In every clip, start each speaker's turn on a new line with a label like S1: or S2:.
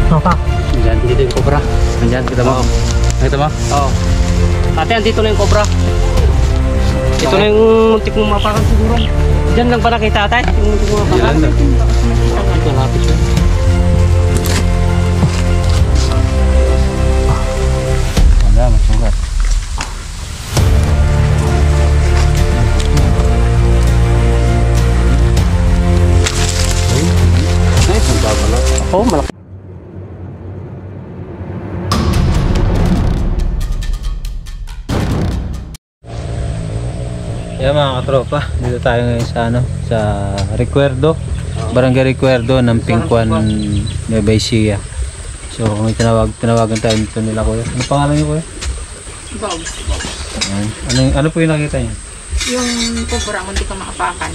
S1: Opa.
S2: Diyan, dito yung cobra. Diyan, kita mo. Nakita mo? Oo. Ate, andito na yung cobra. Ito na yung muntik mong mapakan siguro. Diyan lang ba nakita ate? Yung muntik mong mapakan?
S1: Diyan lang.
S2: Ito, lapit yun.
S1: Wala, masugat.
S2: Nice, ang babalot. Oo, malaki.
S1: Yeah, mga katropa, dito tayo ngayon sa sa Recuerdo, Barangay Recuerdo ng Pingkuan, Nueva Ecija. So may tinawagan tayo dito nila kuya. Ano pangalan niyo kuya?
S3: Bob.
S1: Ano po yung nakita niyo?
S3: Yung cobra, hindi ka makapakan.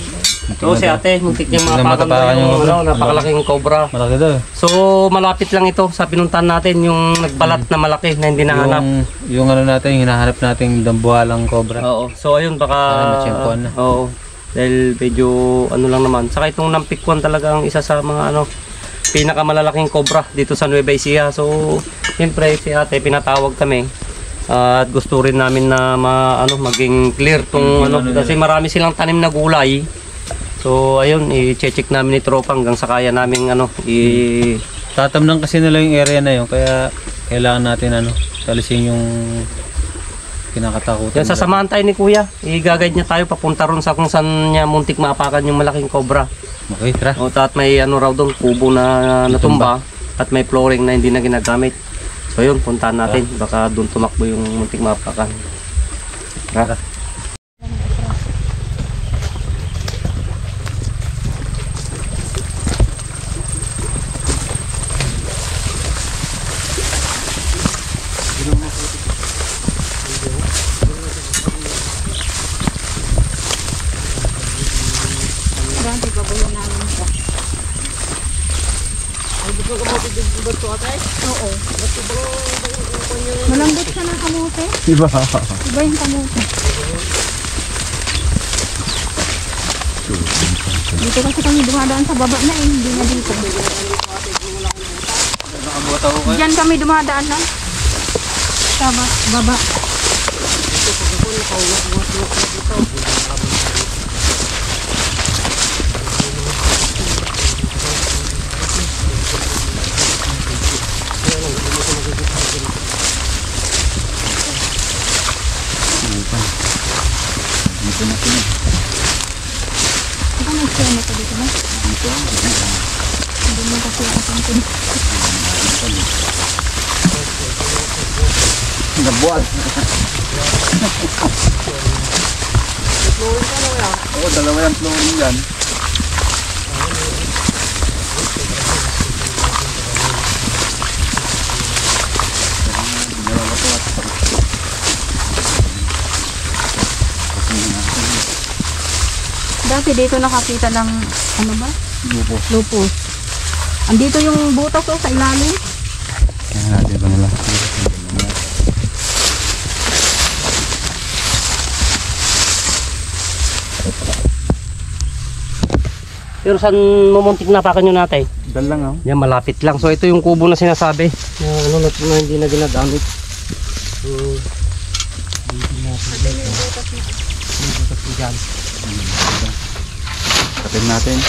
S2: Oo, si ate, muntik niyang mapakan
S1: yung
S2: yung napakalaking cobra.
S1: Malaki daw.
S2: So, malapit lang ito sa pinuntahan natin, yung nagbalat na malaki na hindi nahanap.
S1: Yung ano natin, yung hinahanap nating dambuhalang cobra.
S2: Oo. So, ayun, baka...
S1: matsyempohan na.
S2: Oo. Dahil medyo ano lang naman. Saka itong nampikwan talaga ang isa sa mga pinakamalalaking cobra dito sa Nueva Ecija. So, siyempre, si ate, pinatawag kami. At gusto rin namin na maging clear tong kasi marami silang tanim na gulay. So ayun, i-check namin ni tropa hanggang sa kaya naming
S1: tatamnan kasi nila yung area na yun, kaya kailangan natin talisin yung kinakatakutan.
S2: Yan, sasamahan tayo ni kuya. I-guide niya tayo papunta ron sa kung saan niya muntik maapakan yung malaking cobra.
S1: Okay, tara.
S2: O at may raw doon, kubo na natumba at may flooring na hindi na ginagamit. So yun, puntahan natin. Baka doon tumakbo yung muntik maapakan. Tara.
S3: Dati babayan namin ito. Oo. Malambot siya ng kamote.
S1: Iba.
S3: Iba yung kamote. Dito kasi kami dumadaan sa baba na hindi na dito. Diyan kami dumadaan na. Sa baba. Ito may seno pa dito na? Hindi mo kasi ang ito.
S1: Nabuhat. Oo, dalawa yung flooring dyan.
S3: Dati dito nakakita ng ano ba?
S1: Lupos.
S3: Lupos. Andito yung butas sa ilalim.
S1: Kaya natin ba nila?
S2: Pero saan mumuntik na apakan nyo natin?
S1: Dal lang oh.
S2: Yan, malapit lang. So ito yung kubo na sinasabi. Na hindi na ginagamit. So,
S1: Kapin natin.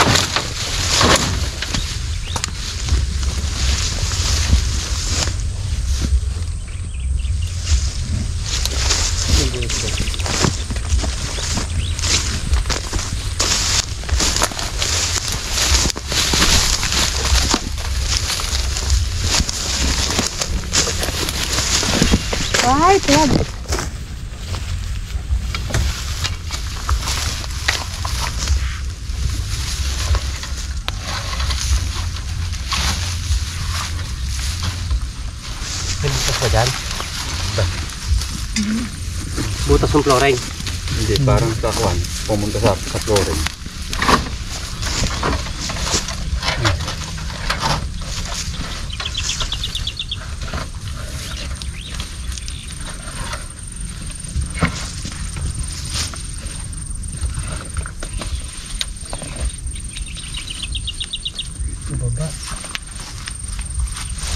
S3: Ay, tiyag.
S2: may butas ba dyan? Butas ng flooring.
S1: Hindi, parang sa kwan. Pumunta sa flooring.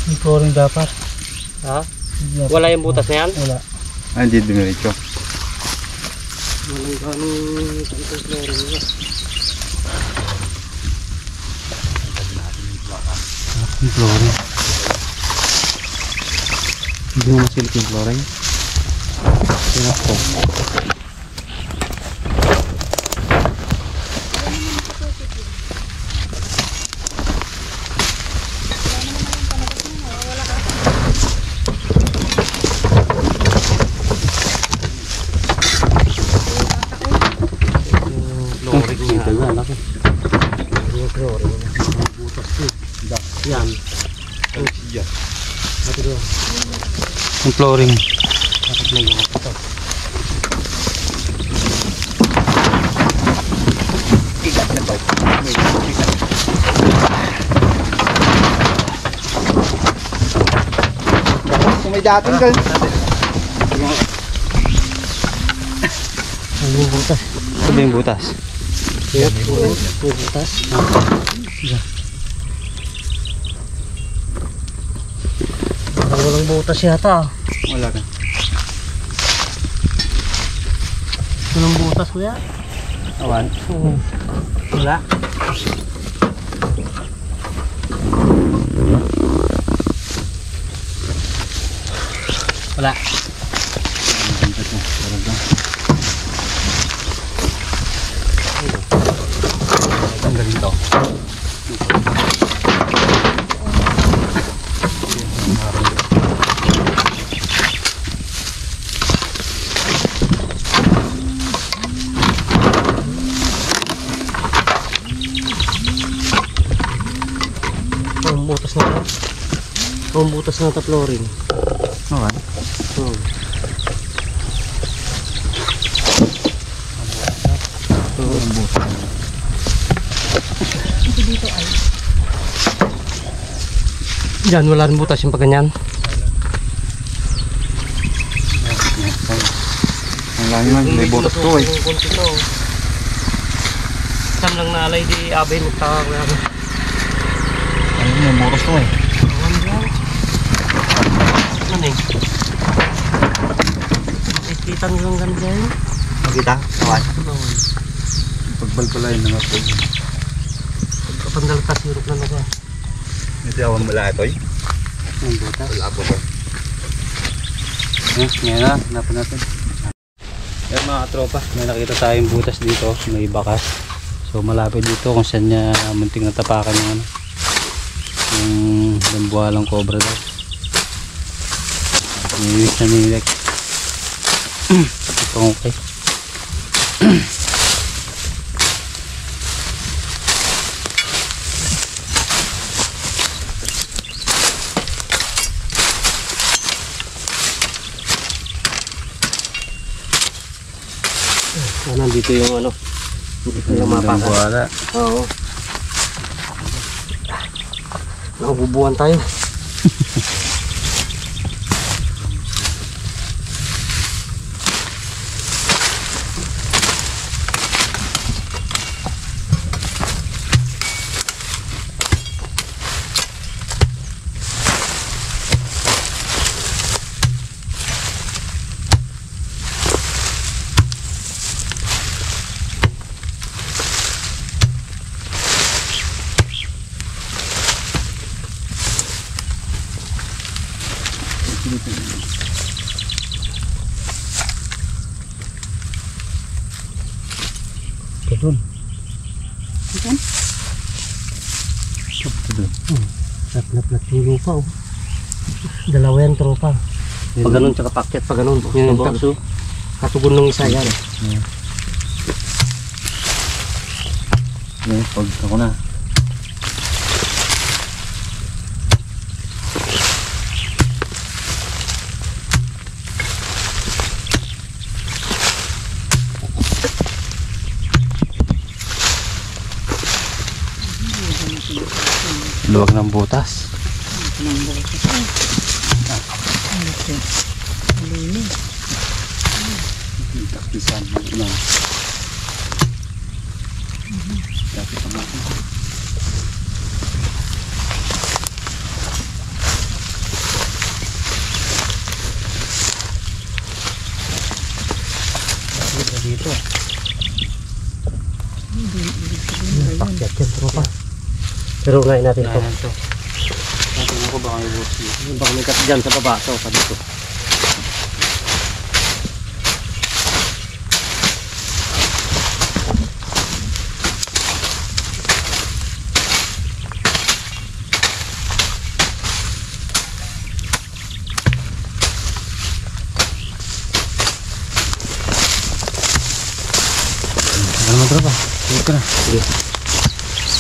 S1: Yung flooring dapat.
S2: Ha? Wala yung butas na yan?
S1: Wala.
S4: Ah, hindi dumiretso.
S2: Walang ganong flooring nila.
S1: Yung flooring. Hindi mo masilip yung flooring. Kaya po.
S2: Yan.
S1: Yung flooring.
S4: Kung may dating ka.
S2: Yung butas.
S1: Ito ba yung butas?
S2: Yung butas. Walang butas yata.
S4: Wala ka.
S2: Walang butas kuya.
S4: Awan.
S2: Oo. Wala. Wala.
S4: Ang galing to.
S2: Ang butas na ito. Ang butas na ito flooring.
S4: Awan.
S2: Oo.
S3: Ito dito ay.
S2: Diyan wala rin butas yung pagganyan.
S4: Ang langit man, may butas to eh.
S2: Sam lang naalay di abay nagkakakaya.
S4: Ano, may butas to eh.
S2: Ano eh? Kita nilang ganda yun.
S4: Makita? Awan. Pagbalbalay na nga po.
S2: Kapandal ka sirok na naga.
S4: Ito awan mula ito eh.
S2: Ang butas.
S4: Wala po ba?
S1: Ngayon na, hanapin natin. Yan mga tropa, may nakita tayong butas dito, may bakas. So malapit dito kung saan niya munting natapakan yung ano, yung dambuhalang cobra daw. Niwis na nilek. Ito okay.
S2: Nandito yung ano. Dito yung mapaka.
S1: Dambuhala.
S2: Oo. Nakububuhan tayo.
S1: Doon.
S3: Ito?
S1: Ito doon.
S2: Nat yung lupa oh. Dalawa yan tropa. Pag ganun tsaka packet pag ganun. Yun yung takso. Katugon ng isa yan.
S1: Yan, pag ako na. Luwag ng butas.
S3: Ng butas. Ano ito? Lilim.
S4: Taktisan. Ano? Dati pa natin.
S2: Pero ngayon natin ito.
S1: Ayan to. Natin ako baka may buti.
S2: Baka may kat dyan sa baba. Ito, sa dito.
S1: Ano mo tropa? Sige ka na.
S2: Sige.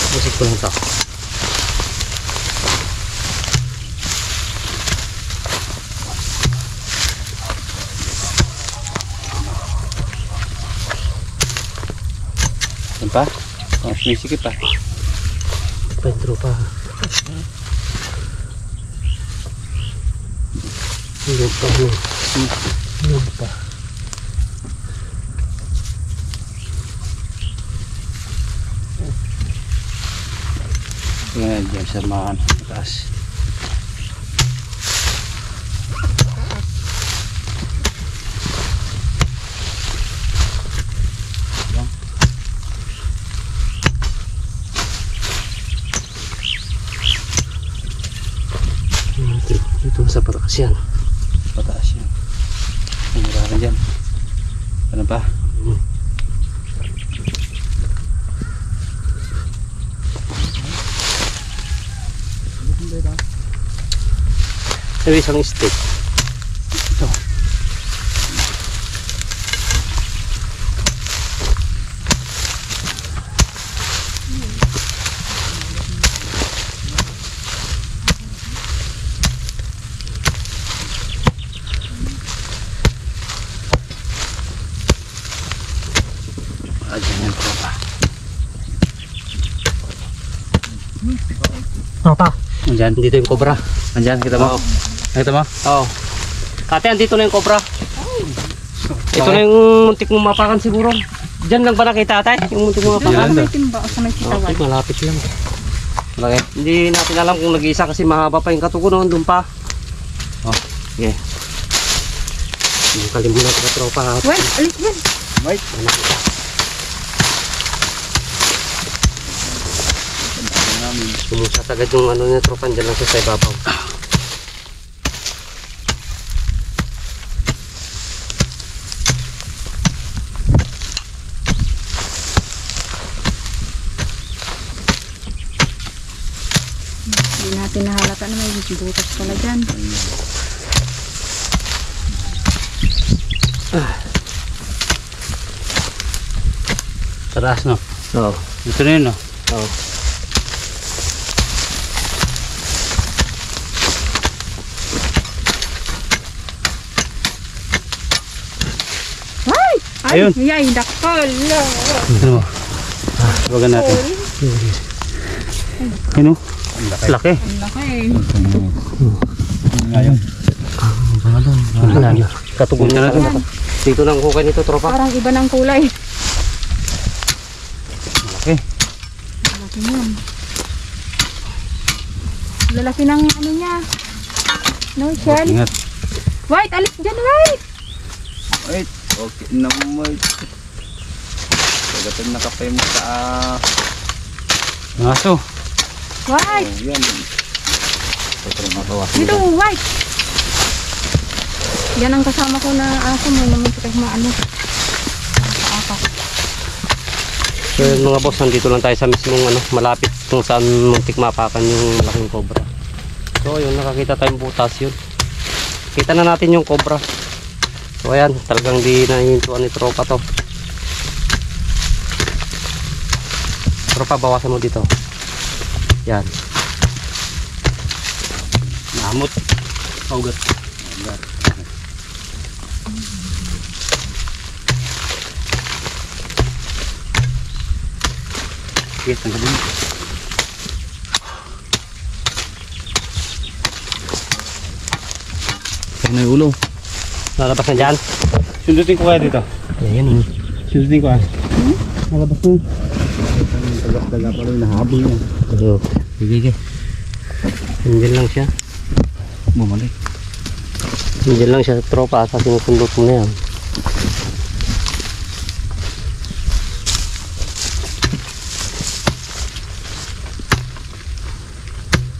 S2: Busik ko lang ito.
S1: Yan pa? Oh, sumisikip pa.
S2: Pa yung tropa. Yun pa. Yun pa.
S1: Yan, dyan sa mga taas.
S2: Dito sa patakas yan.
S1: Pataas yan. Mura ka dyan. Ano pa?
S2: Ito isang stick.
S1: Ito. Dyan yan tropa.
S2: Tropa.
S1: Andyan.
S2: Dito yung cobra.
S1: Andyan, kita mo?
S2: Oo.
S1: Nakita mo?
S2: Oo. Ate, andito na yung cobra. Ito na yung muntik mong mapakan siguro. Diyan lang ba nakita ate? Yung muntik mong mapakan?
S1: Yan.
S3: May timba o sa may sitawan.
S2: Okay, malapit lang.
S1: Laki.
S2: Hindi natin alam kung nag-iisa kasi mahaba pa yung katuko noon doon pa.
S1: Oh.
S2: Yeah. Hindi kalimutan ka tropa ha.
S3: Wait, alis dyan.
S1: Wait.
S2: Sumusat agad yung ano niya tropa. Diyan lang siya sa ibabaw.
S3: Hindi natin nahalata na may butas pala dyan.
S1: Taras no?
S2: Oo.
S1: Ito na yun no?
S2: Oo.
S3: Ay! Ay!
S1: Ayun.
S3: Yay! Dakol!
S1: Ito mo. Tawagan natin. Ano?
S2: Laki.
S3: Ang laki.
S1: Ngayon.
S2: Katugon niya natin. Dito lang hukay nito tropa.
S3: Parang iba ng kulay.
S1: Malaki.
S3: Lalaki yan. Lalaki ng ano niya. No, shell.
S1: Ingat.
S3: White! Alis dyan, White!
S4: Wait, okay naman. Pagdating nakapay mo sa
S1: Ngaso.
S3: White!
S4: yan. Pagdating makawas.
S3: Dito, White! Yan ang kasama ko na aso mo naman sa maano. Apat.
S2: So yun, mga boss, nandito lang tayo sa mismong ano, malapit kung saan muntik mapakan yung malaking cobra. So yun, nakakita tayong butas yun. Kita na natin yung cobra. So ayan, talagang di nahihintuan ni tropa to. Tropa, bawasan mo dito. Yan.
S1: Namot. Paugat. Sige, tanggalin. Kaya na yung ulo.
S2: Lalabas na dyan.
S1: Sundutin ko kaya dito.
S2: Ayan.
S1: Sundutin ko ah. Nalabas mo.
S4: Tagas-taga pa rin, nahabol yan.
S2: Sige. Hindi lang siya.
S1: Bumalik.
S2: Hindi lang siya tropa sa sinusundot mo na yan.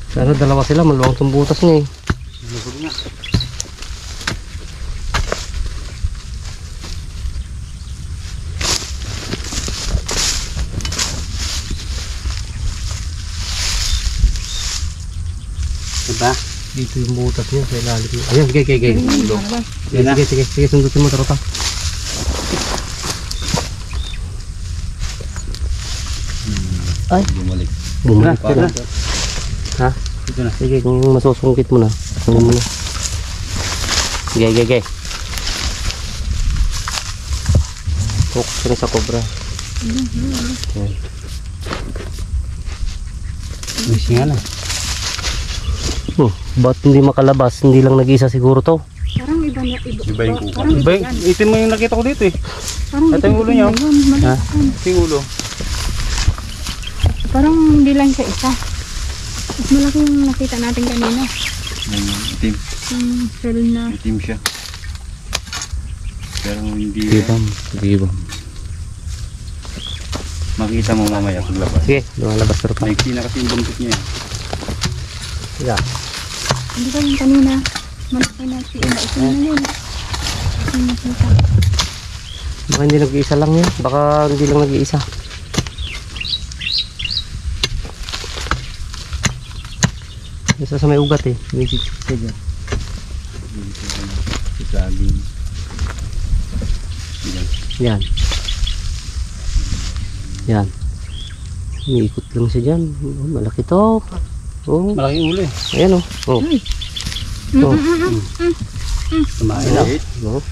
S2: Sana dalawa sila, maluwang tong butas niya eh.
S4: Lubog nga.
S2: Diba? Dito yung butas niya sa ilalim niya. Ayan, sige.
S3: Ulo.
S2: Sige, sundutin mo tropa. Ay,
S4: Bumalik.
S2: bumalik ka na. Ha?
S4: Ito na.
S2: Sige, kung masusungkit mo na. Ano mo na. Sige. Focus ka na sa cobra. Ayan.
S4: Missing na.
S2: Ba't hindi makalabas? Hindi lang nag-iisa siguro to.
S3: Parang iba na
S4: Iba yung kuka.
S3: Parang
S4: Iba
S3: iba
S4: yung,
S3: yan.
S4: itim mo yung nakita ko dito eh.
S3: Parang
S4: Ito yung ulo niya, oh.
S2: Ha?
S4: Ito yung ulo.
S3: Parang hindi lang siya isa. Mas malaki yung nakita natin kanina.
S4: Itim.
S3: Yung cell na.
S4: Itim siya. Pero hindi
S2: Gibam.
S4: makita mo mamaya paglabas.
S2: Sige, lumalabas tropa.
S4: May na kasi yung buntot niya.
S2: Sige.
S3: Hindi ba yung kanina? Malaki na si Ina. Ito na yun. Yung nakita.
S2: Baka hindi nag-iisa lang yun. Baka hindi lang nag-iisa. Isa sa may ugat eh. May siya dyan.
S4: Saging.
S2: Yan. Yan. Umiikot lang siya dyan. Oh, malaki to. Oh.
S4: Malaking ulo eh.
S2: Ayan oh. Oh. Oh.
S4: Kumain na.
S2: Oh.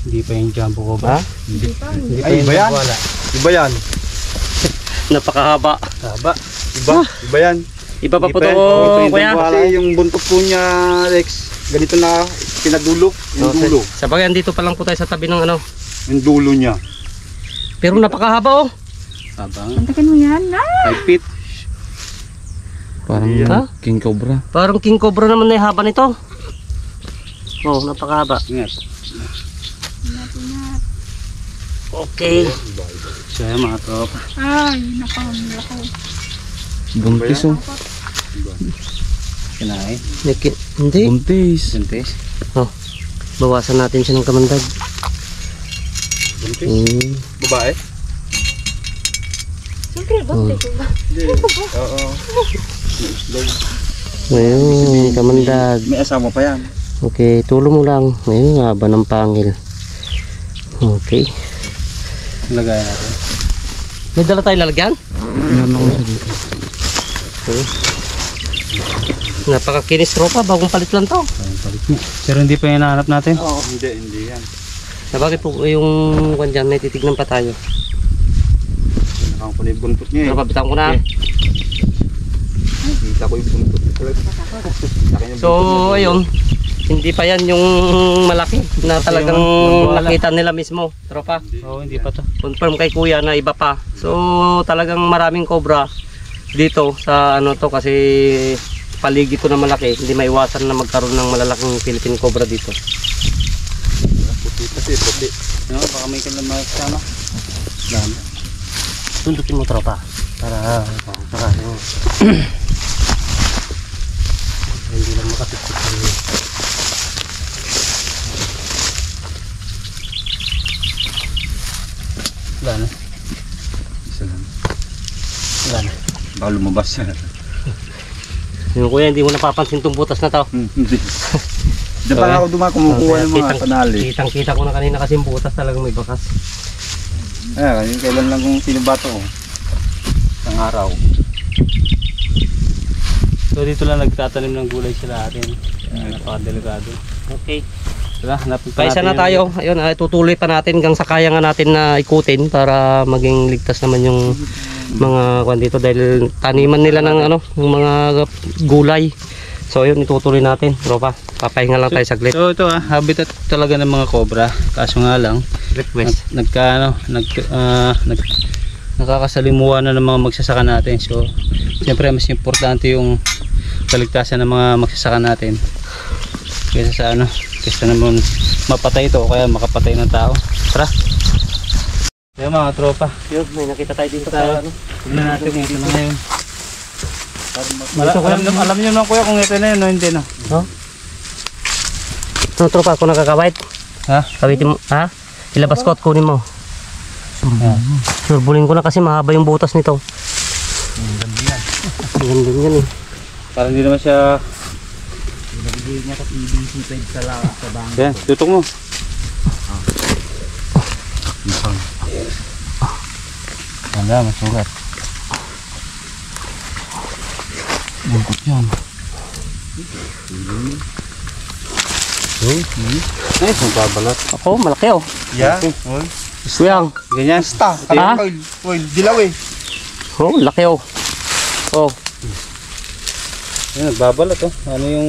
S4: Hindi pa yung jumbo ko
S2: Ha?
S3: Hindi pa.
S2: Hindi
S4: Ay, iba yan. Iba yan.
S2: Napakahaba.
S4: Taba. Iba. Iba yan.
S2: Iba pa po
S4: Hindi
S2: to,
S4: Ito
S2: kuya.
S4: kasi yung buntot po niya, Rex. Ganito na pinadulo. Yung
S2: Okay.
S4: dulo.
S2: Sa bagay, andito pa lang po tayo sa tabi ng ano.
S4: Yung dulo niya.
S2: Pero napakahaba oh.
S4: Sabang.
S3: Pantakin mo yan. Ah!
S4: 5 feet.
S1: Parang
S2: Ha?
S1: King Cobra.
S2: Parang king cobra naman na yung haba nito. Oh, napakahaba.
S4: Ingat.
S2: Okay.
S4: Siya mga tropa.
S3: Ay, napakamlako.
S1: Buntis oh.
S4: Kinain.
S2: Hindi.
S1: Buntis.
S4: Buntis.
S2: Oh, bawasan natin siya ng kamandag.
S4: Buntis. Babae?
S3: Siyempre, buntis.
S4: Oo.
S2: Ngayon, kamandag.
S4: May asawa pa yan.
S2: Okay, tulong mo lang. Ngayon, haba ng pangil. Okay.
S4: Lagayan natin.
S2: May dala tayo lalagyan?
S1: Meron ako sa dito.
S2: Okay. Napakakinis tropa, bagong palit lang to.
S1: Pero hindi pa yung hinahanap natin.
S2: Oo.
S4: Hindi yan.
S2: Sabagay po yung kwan dyan, may titignan pa tayo.
S4: Nakakapun yung buntot niya eh.
S2: Pero pabitan ko na.
S4: Kita ko yung buntot.
S2: So, ayun. Hindi pa yan yung malaki na talagang nakita nila mismo, tropa.
S1: Oo, hindi pa to.
S2: Confirm kay kuya na iba pa. So, talagang maraming cobra dito sa ano to kasi paligid to na malaki. Hindi maiwasan na magkaroon ng malalaking Philippine cobra dito.
S4: Puti kasi puti. No, baka may kalamay sama.
S2: Yan. Tundutin mo tropa para hindi lang makapit-pit.
S4: Wala na. Isa lang.
S2: Wala na.
S4: Baka lumabas.
S2: Yung kuya, hindi mo napapansin tong butas na to.
S4: Hindi. Diyan pa ako kumukuha ng mga panali.
S2: Kitang-kita ko na kanina kasi yung butas talagang may bakas.
S4: Yung kailan lang kung sinubato ko. Isang araw.
S1: So dito lang nagtatanim ng gulay sila atin. Napakadelikado.
S2: Okay.
S1: Tara, hanapin pa
S2: Paisa na
S1: natin
S2: tayo. Ayun, tutuloy pa natin hanggang sa kaya nga natin na ikutin para maging ligtas naman yung mga kwan dito dahil taniman nila ng ano, ng mga gulay. So ayun, itutuloy natin. Tropa, papahinga lang tayo saglit.
S1: So ito habitat talaga ng mga cobra. Kaso nga lang,
S2: Request.
S1: nakakasalimuha na ng mga magsasaka natin. So siyempre mas importante yung kaligtasan ng mga magsasaka natin. Kaysa naman mapatay ito o kaya makapatay ng tao. Tara. Yung mga tropa.
S2: Yun, may nakita tayo dito sa ano.
S1: Tignan natin kung ito na ngayon.
S4: Alam niyo naman kuya kung ito na yun o hindi na.
S2: No? Ano tropa, ako nakakawait?
S1: Ha?
S2: Kawitin mo, ha? Ilabas ko at kunin mo. Surbulin ko na kasi mahaba yung butas nito. Ang ganda yan eh.
S1: Parang hindi naman siya... Yan, tutok mo. Wala, masugat. Bungkot yan. Nice, magbabalat.
S2: Ako, malaki oh.
S4: Yeah.
S2: Kuyang.
S1: Ganyan.
S4: Basta.
S2: Ha?
S4: Oil. Dilaw eh.
S2: Oh, laki oh. Oh.
S1: Yan, nagbabalat oh. Ano yung...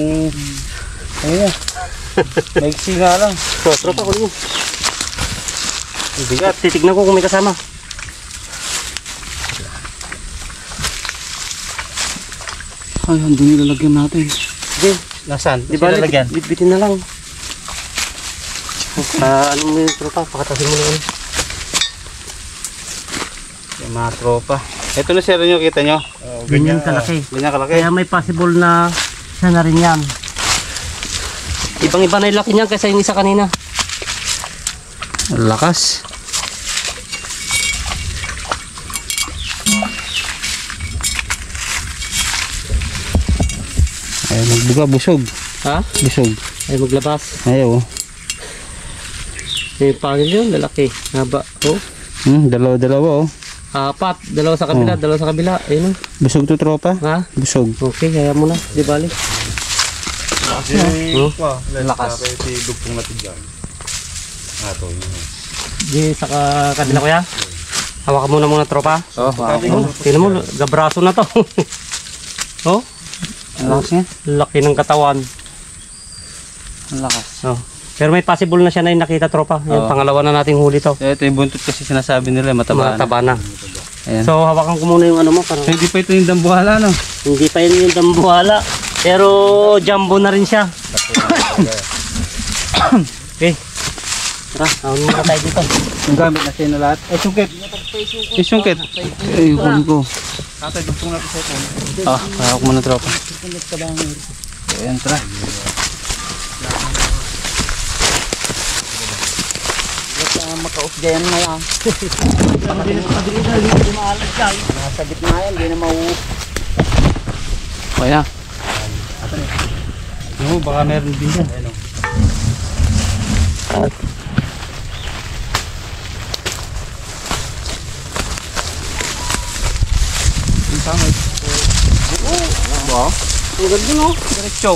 S1: Ano yan? Maiksi nga lang.
S2: So, tropa ko yun.
S1: Bigat.
S2: Titignan ko kung may kasama.
S4: Ay, hindi nilalagyan natin.
S2: Hindi.
S1: Nasaan?
S2: Di ba, bitbitin na lang. Ano mo yung tropa? Pakatasin mo na yun.
S1: Yung mga tropa. Ito na sir nyo, kita nyo?
S2: Ganyan kalaki.
S1: Ganyan kalaki.
S2: Kaya may possible na siya na rin yan. Ibang-iba na yung laki niyan kaysa yung isa kanina.
S1: Lakas. Ay, magbuga, busog.
S2: Ha?
S1: Busog.
S2: Ay maglabas.
S1: Ayaw.
S2: May pangil yun, lalaki. Haba. Oh.
S1: Dalawa-dalawa oh.
S2: Apat. Dalawa sa kabila, dalawa sa kabila. Ayun oh.
S1: Busog to tropa.
S2: Ha?
S1: Busog.
S2: Okay, kaya mo na. Di bali.
S4: Lakas. Dugtong natin dyan. Ato yun.
S2: Di sa kabila ko ya. Hawakan mo na muna tropa.
S1: Oh, wow.
S2: Tingnan mo, gabraso na to. Oh,
S1: Ang lakas niya.
S2: laki ng katawan.
S1: Ang lakas.
S2: Oh. Pero may possible na siya na yung nakita tropa. Yan,
S1: Oo.
S2: pangalawa na nating huli to.
S1: Ito yung buntot kasi sinasabi nila, mataba na.
S2: Mataba na.
S1: Ayan.
S2: So hawakan ko muna yung ano mo. Parang,
S1: So, hindi pa ito yung dambuhala, no?
S2: hindi pa yun yung dambuhala. Pero jumbo na rin siya. Okay. Tara, awin muna tayo dito.
S1: Yung gamit na siya na lahat. Ay, sungkit. Yung sungkit. Ay, yung ko.
S4: Ate, dugtong natin sa ito.
S1: Ah, hawak mo na tropa. Ayan, tara.
S5: Makausgayan na yan. Nasa gitna yan, hindi na mauwi.
S1: Kaya. No, baka meron din yan.
S2: Ang ganda no?
S1: Diretso.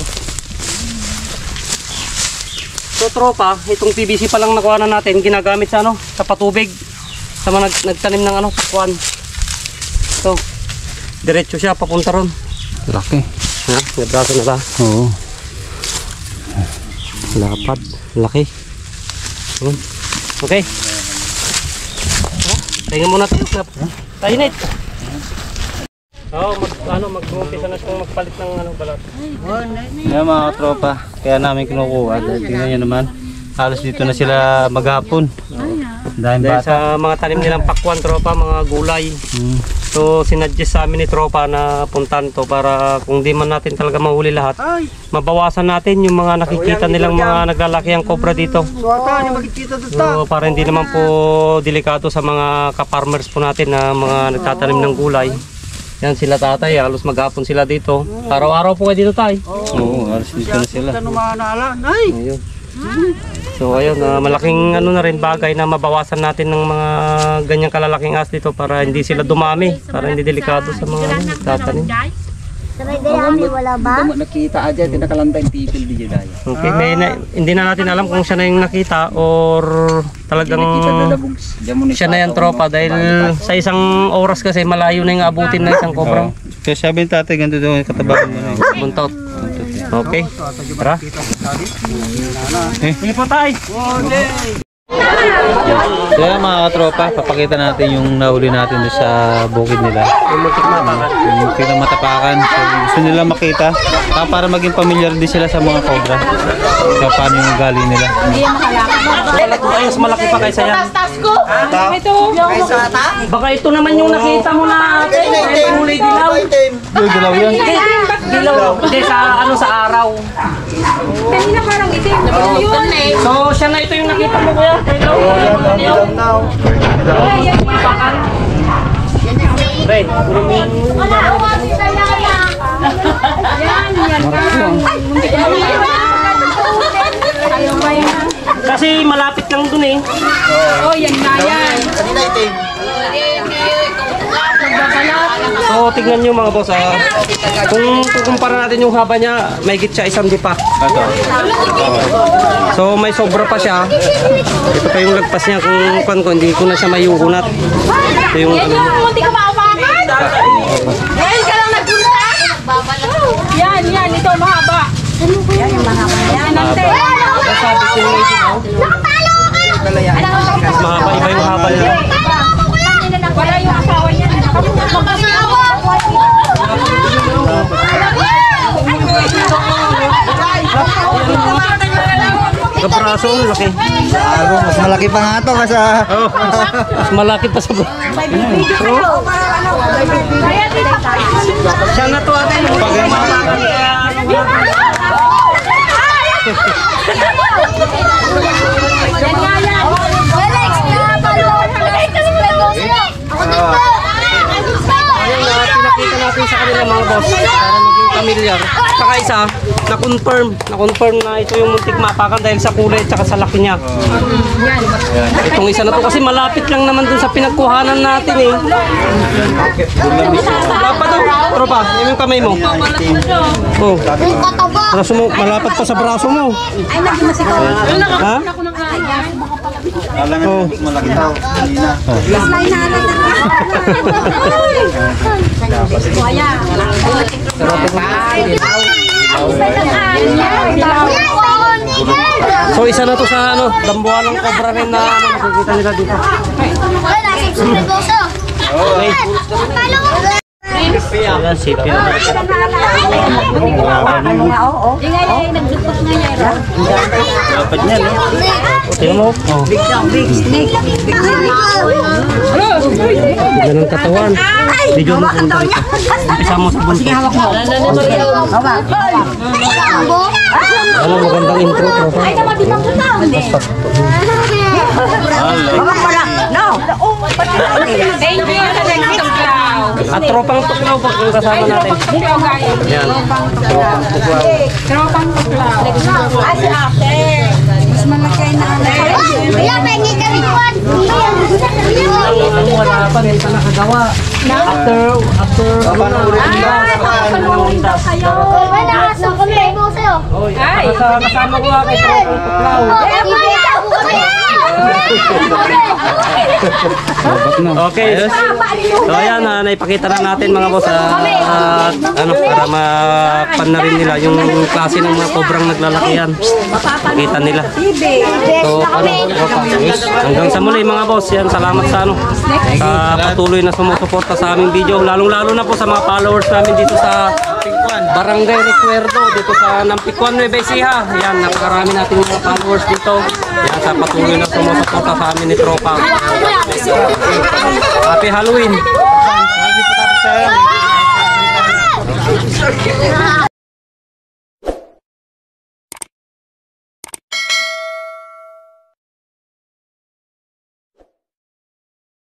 S2: So tropa, itong PVC pa lang nakuha na natin, ginagamit sa ano, sa patubig. Sa mga nagtanim ng ano, pakwan. So, diretso siya papunta ron.
S1: Laki.
S2: Ha? Nabraso na ba?
S1: Oo.
S2: Lapad, laki. Yun. Okay. Tingnan muna tayo. Tainit. Mag-umpisa na siyang magpalit ng ano, balat.
S1: Ayan mga tropa, kaya namin kinukuha. Dahil tingnan nyo naman, halos dito na sila maghapon. Dahil
S2: Dahil
S1: bata.
S2: sa mga tanim nilang pakwan, tropa, mga gulay. So, sinuggest sa amin ni tropa na puntan to para kung di man natin talaga mahuli lahat, mabawasan natin yung mga nakikita nilang mga naglalaki ang cobra dito. So, para hindi naman po delikado sa mga ka-farmers po natin na mga nagtatanim ng gulay. Yan sila tatay, halos maghapon sila dito. Araw-araw po kayo dito tay.
S1: Oo, halos dito na sila.
S2: Ayun. So ayun, malaking ano na rin bagay na mabawasan natin ng mga ganyang kalalaking as dito para hindi sila dumami, para hindi delikado sa mga tatanim.
S5: Sabay gayami, wala ba? Hindi mo nakita aja, tinakalantay tipil di dyan.
S2: Okay, hindi na natin alam kung siya na yung nakita or talagang siya na yung tropa dahil sa isang oras kasi malayo na yung abutin ng isang cobra.
S1: Kaya sabi ng tatay, ganito daw yung katabakan mo na yun.
S2: Buntot. Okay, tara.
S1: Eh,
S2: Sige po tay.
S1: Kaya mga katropa, papakita natin yung nahuli natin doon sa bukid nila. Yung pinamatapakan. So, gusto nila makita para maging familiar din sila sa mga cobra. So, paano yung galing nila.
S2: Mas malaki pa kaysa yan. Baka ito naman yung nakita mo na kulay dilaw.
S1: Yung dilaw yan.
S2: Dilaw. Hindi, sa araw.
S3: Kanina parang itim.
S2: So, siya na ito yung nakita mo kuya. Right. Kasi malapit lang dun eh.
S3: Oh, yan na yan.
S2: So, tignan nyo mga boss ha. Kung kukumpara natin yung haba niya, may siya isang dipa. So, may sobra pa siya. Ito pa yung lagpas niya kung hindi ko na siya mayukunat. Ito yung ano.
S3: Munti ka maupakan? Yan ka lang nagpunta? Yan, ito mahaba. Yan, yung mahaba. Yan, nante.
S2: Sabi ko yung ito. Mas mahaba, iba yung haba niya.
S3: Wala yung asawa niya.
S2: Kapraso, laki.
S5: Mas malaki pa nga to kasi
S2: Oh, mas malaki pa sa siya na to ate. Pinakita natin sa kanila mga boss para maging familiar. Saka isa, na-confirm na ito yung muntik mapakan dahil sa kulay at saka sa laki niya. Itong isa na to kasi malapit lang naman dun sa pinagkuhanan natin eh. Wala pa daw, tropa, yung kamay mo. Oh. Braso mo, malapit pa sa braso mo.
S3: Ay, nagmasikaw.
S2: Ha?
S4: Kala nga malaki daw. Kanina.
S3: Slide na natin. Kuya.
S2: So isa na to sa ano, dambuhan ng cobra rin na ano, makikita nila dito. Okay. Ayan, sipin na. Dapat niya, no? Tingnan mo. Oh. Ganun katawan. Video mo kung dito. Umpisa mo sa buntot. Ano, magandang intro to.
S3: Ay, naman di mabuta. Thank you sa next tuklaw.
S2: At tropang tuklaw po yung kasama natin.
S3: Tuklaw, guys.
S2: Yan.
S3: Tropang tuklaw. Ay, si ate. Mas malaki na
S6: Wala, pengi kami kuwan.
S2: Wala pa rin pa nakagawa. After
S3: panurin daw kayo.
S6: Wala, so kami mo sa'yo.
S3: Ay.
S2: kasama ko nga kay tropang tuklaw. Okay. So ayan, naipakita na natin mga boss at ano para mapan na rin nila yung klase ng mga kobrang naglalakihan. Makita nila. So hanggang sa muli mga boss, yan salamat sa ano sa patuloy na sumusuporta sa aming video, lalong-lalo na po sa mga followers namin dito sa Barangay Recuerdo dito sa Nampikwan, Nueva Ecija. Yan, napakarami natin mga followers dito. Yan, sa patuloy na sumusuporta sa amin ni Tropa. Happy Halloween!